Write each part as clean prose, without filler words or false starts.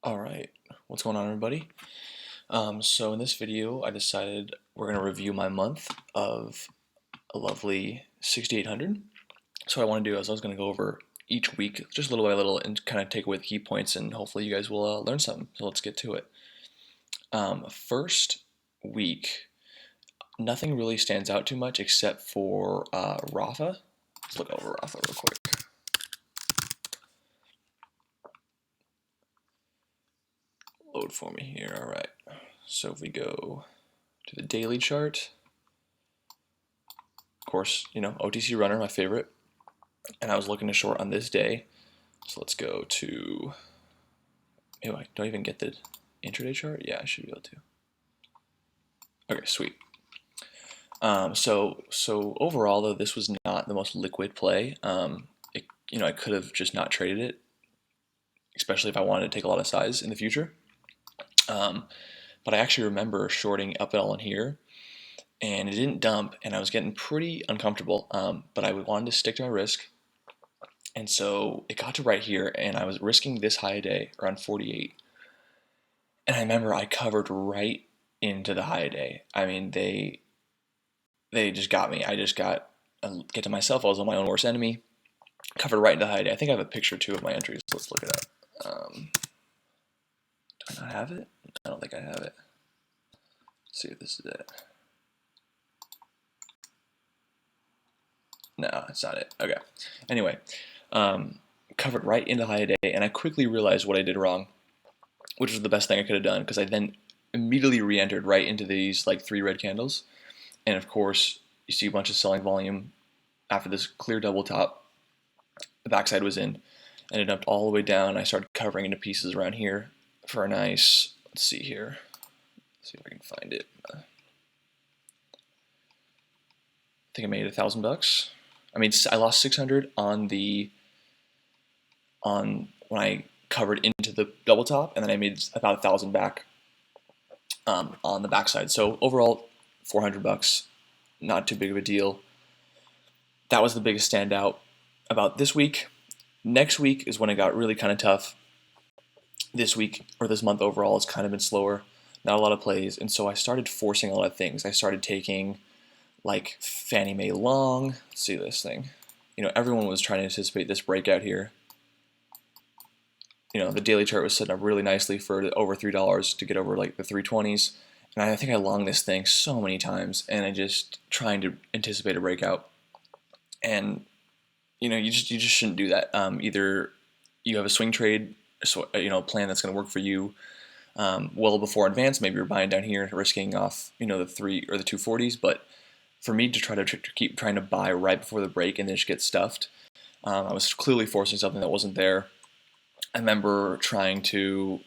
All right, what's going on, everybody? So in this video, I decided we're going to review my month of a lovely 6,800. So what I want to do is I was going to go over each week, just little by little, and kind of take away the key points, and hopefully you guys will learn something. So let's get to it. First week, nothing really stands out too much except for Rafa. Let's look over Rafa real quick. Load for me here. All right. So if we go to the daily chart, of course, OTC Runner, my favorite, and I was looking to short on this day. So let's go to, do I even get the intraday chart? Yeah, I should be able to. Okay, sweet. So overall, though, this was not the most liquid play. I could have just not traded it, especially if I wanted to take a lot of size in the future. But I actually remember shorting up and all in here, and it didn't dump, and I was getting pretty uncomfortable. But I wanted to stick to my risk, and so it got to right here, and I was risking this high a day around 48. And I remember I covered right into the high a day. I mean, they just got me. I just got get to myself. I was on my own worst enemy. Covered right into the high a day. I think I have a picture too of my entries. Let's look it up. Do I not have it? I don't think I have it. Let's see if this is it. No, it's not it. Okay. Anyway, covered right into high a day, and I quickly realized what I did wrong, which was the best thing I could have done, because I then immediately re-entered right into these like 3 red candles, and of course you see a bunch of selling volume after this clear double top. The backside was in, and it dumped all the way down. I started covering into pieces around here for a nice, let's see here, let's see if I can find it. I think I made $1,000. I mean, I lost 600 on when I covered into the double top, and then I made about 1,000 back on the backside. So overall, $400, not too big of a deal. That was the biggest standout about this week. Next week is when it got really kind of tough. This week, or this month overall, has kind of been slower, not a lot of plays, and so I started forcing a lot of things. I started taking like Fannie Mae long. Let's see this thing. Everyone was trying to anticipate this breakout here. The daily chart was setting up really nicely for over $3 to get over like the 320s. And I think I longed this thing so many times, and I just trying to anticipate a breakout. And you just shouldn't do that. Either you have a swing trade, plan that's going to work for you well before advance. Maybe you're buying down here, risking off the 3 or the 240s. But for me to try to keep trying to buy right before the break and then just get stuffed, I was clearly forcing something that wasn't there. I remember trying to,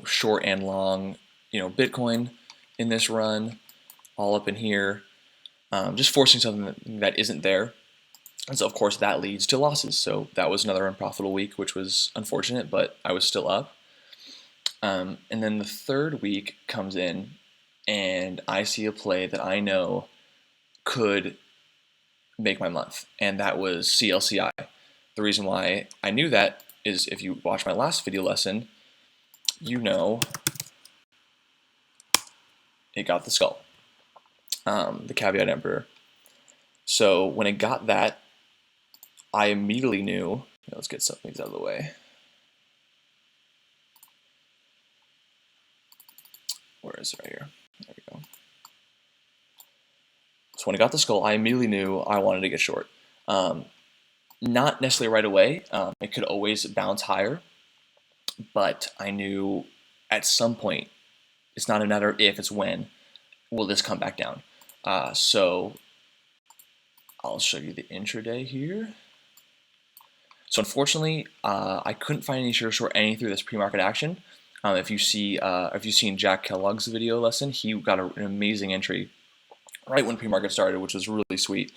short and long, Bitcoin in this run, all up in here, just forcing something that isn't there. And so, of course, that leads to losses. So that was another unprofitable week, which was unfortunate, but I was still up. And then the third week comes in, and I see a play that I know could make my month, and that was CLCI. The reason why I knew that is if you watch my last video lesson, it got the skull, the caveat emperor. So when it got that, I immediately knew, let's get some things out of the way. Where is it? Right here. There we go. So when it got the skull, I immediately knew I wanted to get short. Not necessarily right away. It could always bounce higher, but I knew at some point, it's not a matter of if, it's when, will this come back down. So I'll show you the intraday here. So unfortunately, I couldn't find any short any through this pre-market action. If you've seen Jack Kellogg's video lesson, he got an amazing entry right when pre-market started, which was really sweet.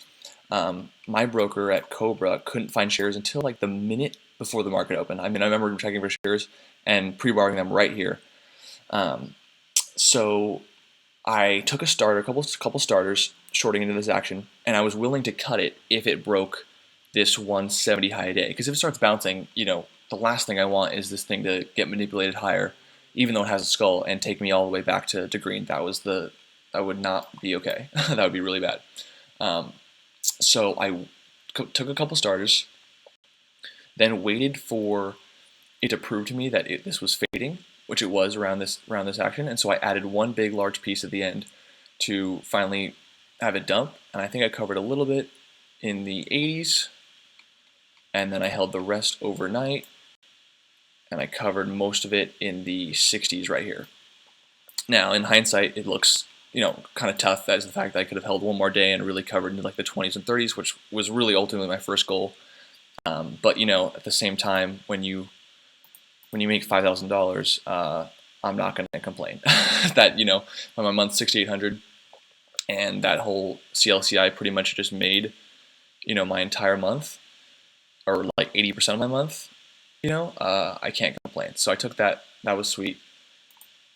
My broker at Cobra couldn't find shares until like the minute before the market opened. I mean, I remember checking for shares and pre-barring them right here. So I took a couple starters, shorting into this action, and I was willing to cut it if it broke this 170 high a day. Because if it starts bouncing, the last thing I want is this thing to get manipulated higher even though it has a skull, and take me all the way back to green. That would not be okay. That would be really bad. So I took a couple starters, then waited for it to prove to me that this was fading, which it was around this action, and so I added one big large piece at the end to finally have it dump, and I think I covered a little bit in the 80s, and then I held the rest overnight, and I covered most of it in the 60s right here. Now, in hindsight, it looks, kind of tough as the fact that I could have held one more day and really covered into like the 20s and 30s, which was really ultimately my first goal. But at the same time, when you make $5,000, I'm not going to complain. That on my month 6,800, and that whole CLCI pretty much just made my entire month, or like 80% of my month. I can't complain. So I took that. That was sweet.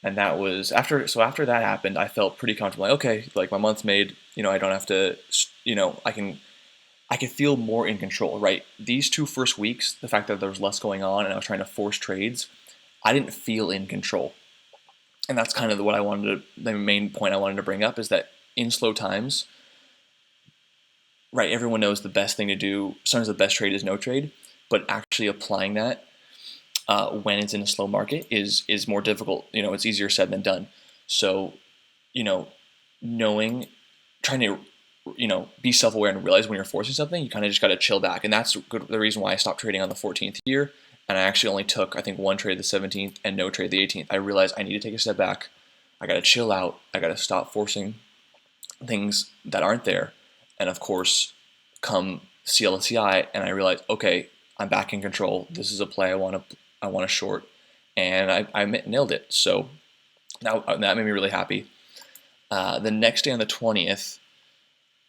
And that was after. So after that happened, I felt pretty comfortable. Like, okay, like my month's made. I don't have to. I can feel more in control. Right. These 2 first weeks, the fact that there was less going on and I was trying to force trades, I didn't feel in control. And that's kind of what I wanted to. The main point I wanted to bring up is that in slow times, right? Everyone knows the best thing to do. Sometimes the best trade is no trade, but actually applying that when it's in a slow market is more difficult. It's easier said than done. So, trying to, be self-aware and realize when you're forcing something, you kind of just got to chill back. And that's the reason why I stopped trading on the 14th year. And I actually only took, I think, one trade the 17th and no trade the 18th. I realized I need to take a step back. I got to chill out. I got to stop forcing things that aren't there. And of course, come CLCI, and I realized, okay, I'm back in control. This is a play I want to short, and I nailed it. So that made me really happy. The next day on the 20th,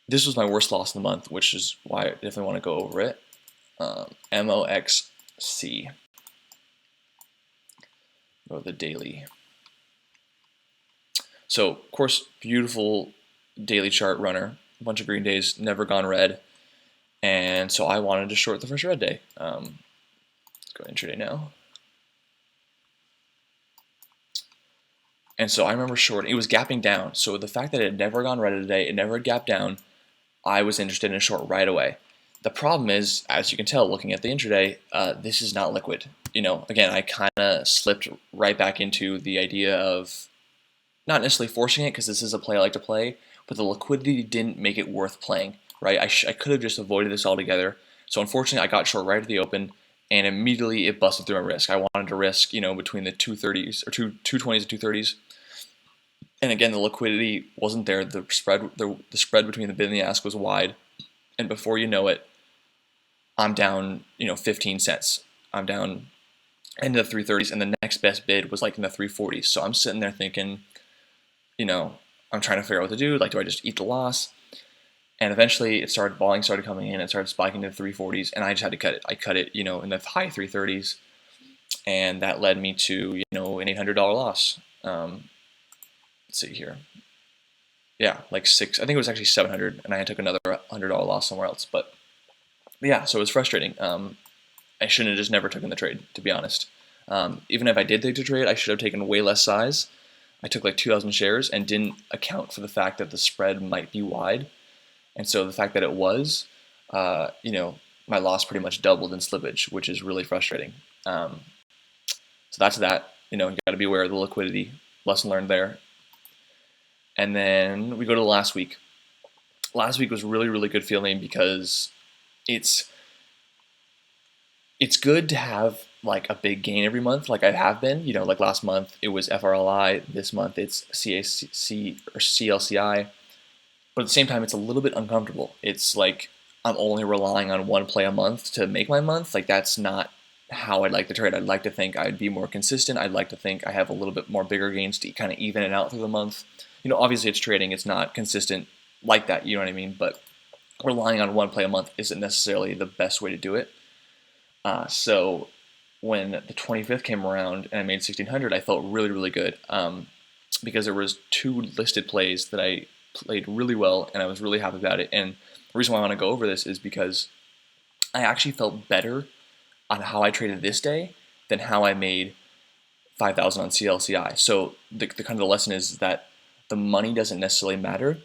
this was my worst loss in the month, which is why I definitely want to go over it. MOXC. Go to the daily. So, of course, beautiful daily chart runner. A bunch of green days, never gone red. And so I wanted to short the first red day. Let's go intraday now. And so I remember shorting. It was gapping down. So the fact that it had never gone red today, it never had gapped down, I was interested in a short right away. The problem is, as you can tell looking at the intraday, this is not liquid. Again, I kind of slipped right back into the idea of not necessarily forcing it, because this is a play I like to play, but the liquidity didn't make it worth playing, right? I could have just avoided this altogether. So unfortunately, I got short right at the open, and immediately it busted through my risk. I wanted to risk, between the 230s or 220s and 230s. And again, the liquidity wasn't there. The spread between the bid and the ask was wide, and before you know it, I'm down, 15 cents. I'm down into the 330s, and the next best bid was like in the 340s. So I'm sitting there thinking, I'm trying to figure out what to do. Like, do I just eat the loss? And eventually, volume started coming in. It started spiking to the 340s, and I just had to cut it. I cut it, in the high 330s, and that led me to, an $800 loss. Let's see here. Yeah, like I think it was actually 700, and I took another $100 loss somewhere else. But yeah, so it was frustrating. I shouldn't have just never taken the trade, to be honest. Even if I did take the trade, I should have taken way less size. I took like 2,000 shares and didn't account for the fact that the spread might be wide. And so the fact that it was, my loss pretty much doubled in slippage, which is really frustrating. So that's that. You got to be aware of the liquidity. Lesson learned there. And then we go to last week. Last week was really, really good feeling because it's good to have like a big gain every month, like I have been. Like last month it was FRLI. This month it's CAC or CLCI. But at the same time, it's a little bit uncomfortable. It's like I'm only relying on one play a month to make my month. Like that's not how I'd like to trade. I'd like to think I'd be more consistent. I'd like to think I have a little bit more bigger gains to kind of even it out through the month. Obviously it's trading. It's not consistent like that. You know what I mean? But relying on one play a month isn't necessarily the best way to do it. So when the 25th came around and I made 1,600, I felt really, really good because there was 2 listed plays that I played really well, and I was really happy about it. And the reason why I want to go over this is because I actually felt better on how I traded this day than how I made 5,000 on CLCI. So the kind of the lesson is that the money doesn't necessarily matter.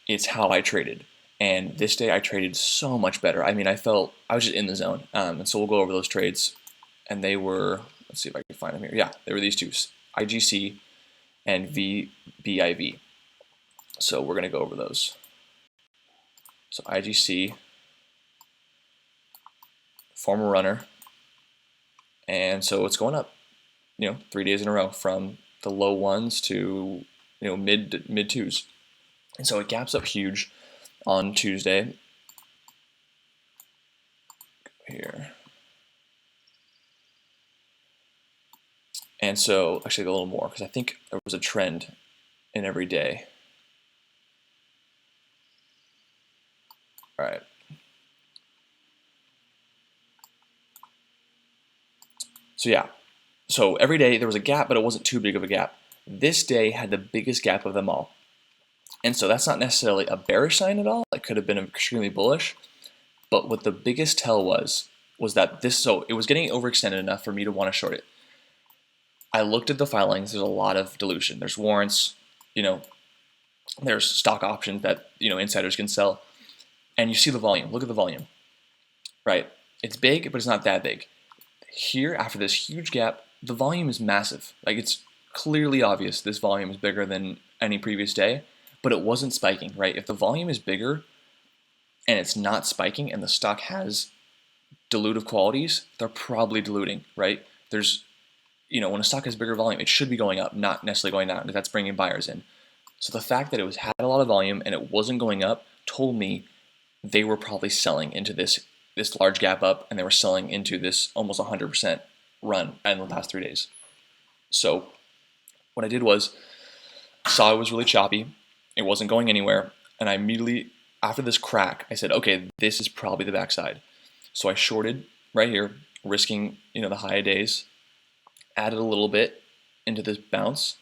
It's how I traded. And this day I traded so much better. I mean, I was just in the zone. And so we'll go over those trades. And they were, let's see if I can find them here. Yeah, they were these two, IGC and VBIV. So we're going to go over those. So IGC, former runner. And so it's going up, 3 days in a row from the low ones to, mid twos. And so it gaps up huge on Tuesday. Here. And so, actually a little more, because I think there was a trend in every day. All right. So yeah, so every day there was a gap, but it wasn't too big of a gap. This day had the biggest gap of them all. And so that's not necessarily a bearish sign at all. It could have been extremely bullish. But what the biggest tell was that it was getting overextended enough for me to want to short it. I looked at the filings. There's a lot of dilution. There's warrants, there's stock options that, insiders can sell. And you see the volume. Look at the volume, right? It's big, but it's not that big. Here, after this huge gap, the volume is massive. Like, it's clearly obvious this volume is bigger than any previous day, but it wasn't spiking, right? If the volume is bigger and it's not spiking and the stock has dilutive qualities, they're probably diluting, right? There's, when a stock has bigger volume, it should be going up, not necessarily going down, because that's bringing buyers in. So the fact that it had a lot of volume and it wasn't going up told me they were probably selling into this large gap up, and they were selling into this almost 100% run in the last 3 days. So what I did was, saw it was really choppy, it wasn't going anywhere, and I immediately, after this crack, I said, okay, this is probably the backside. So I shorted right here, risking, the high days, added a little bit into this bounce,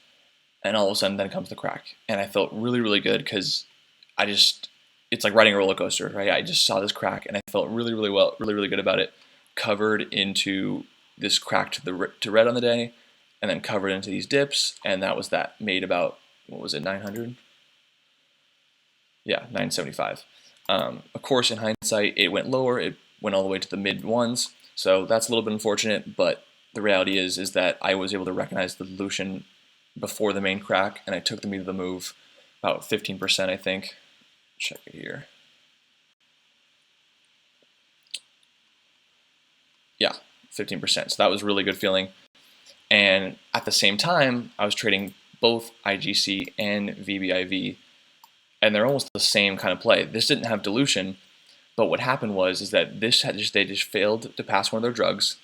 and all of a sudden then comes the crack. And I felt really, really good, because it's like riding a roller coaster, right? I just saw this crack and I felt really, really well, really, really good about it. Covered into this crack to red on the day, and then covered into these dips, and that was that. Made about, what was it, 900? Yeah, 975. Of course, in hindsight, it went lower. It went all the way to the mid ones, so that's a little bit unfortunate. But the reality is that I was able to recognize the dilution before the main crack, and I took the meat of the move, about 15%, I think. Check it here. Yeah, 15%. So that was really good feeling. And at the same time, I was trading both IGC and VBIV, and they're almost the same kind of play. This didn't have dilution, but what happened was that they just failed to pass one of their drugs,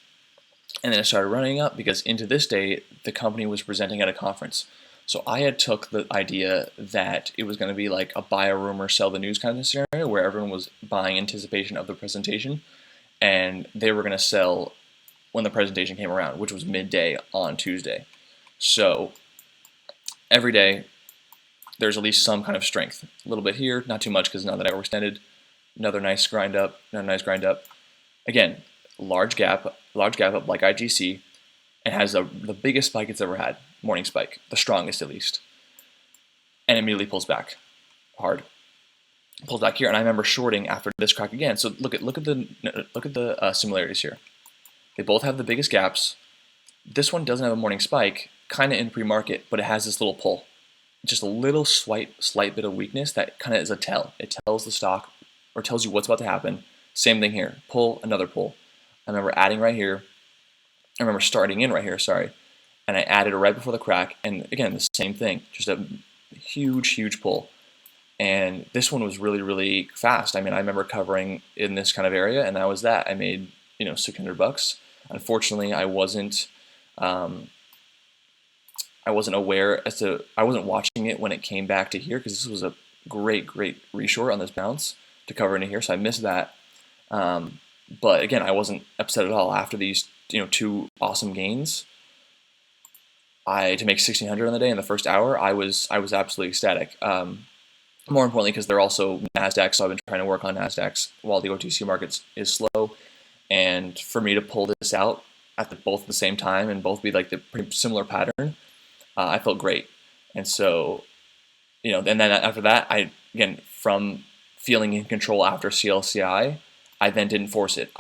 and then it started running up because into this day the company was presenting at a conference. So I had took the idea that it was going to be like a buy a rumor, sell the news kind of scenario, where everyone was buying anticipation of the presentation, and they were going to sell when the presentation came around, which was midday on Tuesday. So every day there's at least some kind of strength. A little bit here, not too much because now that I overextended. Another nice grind up, Again, large gap up like IGC, and has the biggest spike it's ever had, morning spike, the strongest at least, and immediately pulls back hard. Pulls back here, and I remember shorting after this crack again. So look at the similarities here. They both have the biggest gaps. This one doesn't have a morning spike, kind of in pre-market, but it has this little pull. Just a little slight bit of weakness that kind of is a tell. It tells the stock, or tells you what's about to happen. Same thing here. Pull, another pull. I remember adding right here. I remember starting in right here, and I added it right before the crack, and again, the same thing, just a huge pull. And this one was really, really fast. I mean, I remember covering in this kind of area, and that was that. I made, $600. Unfortunately, I wasn't aware I wasn't watching it when it came back to here, because this was a great reshort on this bounce to cover into here, so I missed that. But again, I wasn't upset at all after these, two awesome gains. To make 1,600 on the day in the first hour, I was absolutely ecstatic. More importantly, because they're also Nasdaq, so I've been trying to work on Nasdaqs while the OTC market is slow. And for me to pull this out both at the same time and both be like the pretty similar pattern, I felt great. And so, and then after that, again, from feeling in control after CLCI, I then didn't force it.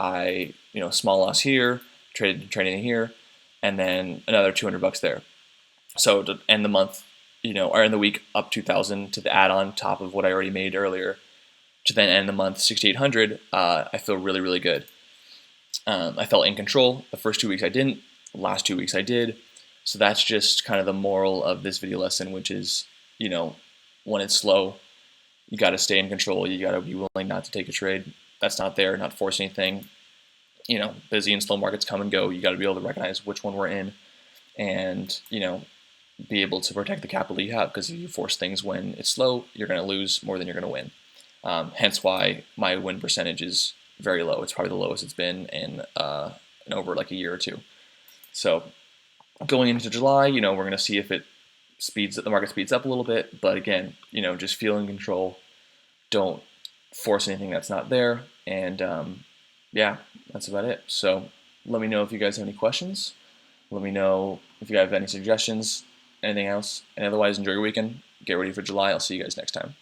Small loss here, trading here, and then another $200 there. So to end the month, or end the week up 2,000 to the add on top of what I already made earlier, to then end the month 6,800, I feel really, really good. I felt in control. The first 2 weeks I didn't. The last 2 weeks I did. So that's just kind of the moral of this video lesson, which is, when it's slow, you got to stay in control. You got to be willing not to take a trade that's not there, not force anything. Busy and slow markets come and go. You got to be able to recognize which one we're in, and be able to protect the capital you have. Because if you force things when it's slow, you're going to lose more than you're going to win. Hence why my win percentage is very low. It's probably the lowest it's been in over like a year or two. So going into July, we're going to see if the market speeds up a little bit. But again, just feel in control. Don't force anything that's not there. And yeah, that's about it. So let me know if you guys have any questions. Let me know if you have any suggestions, anything else. And otherwise, enjoy your weekend. Get ready for July. I'll see you guys next time.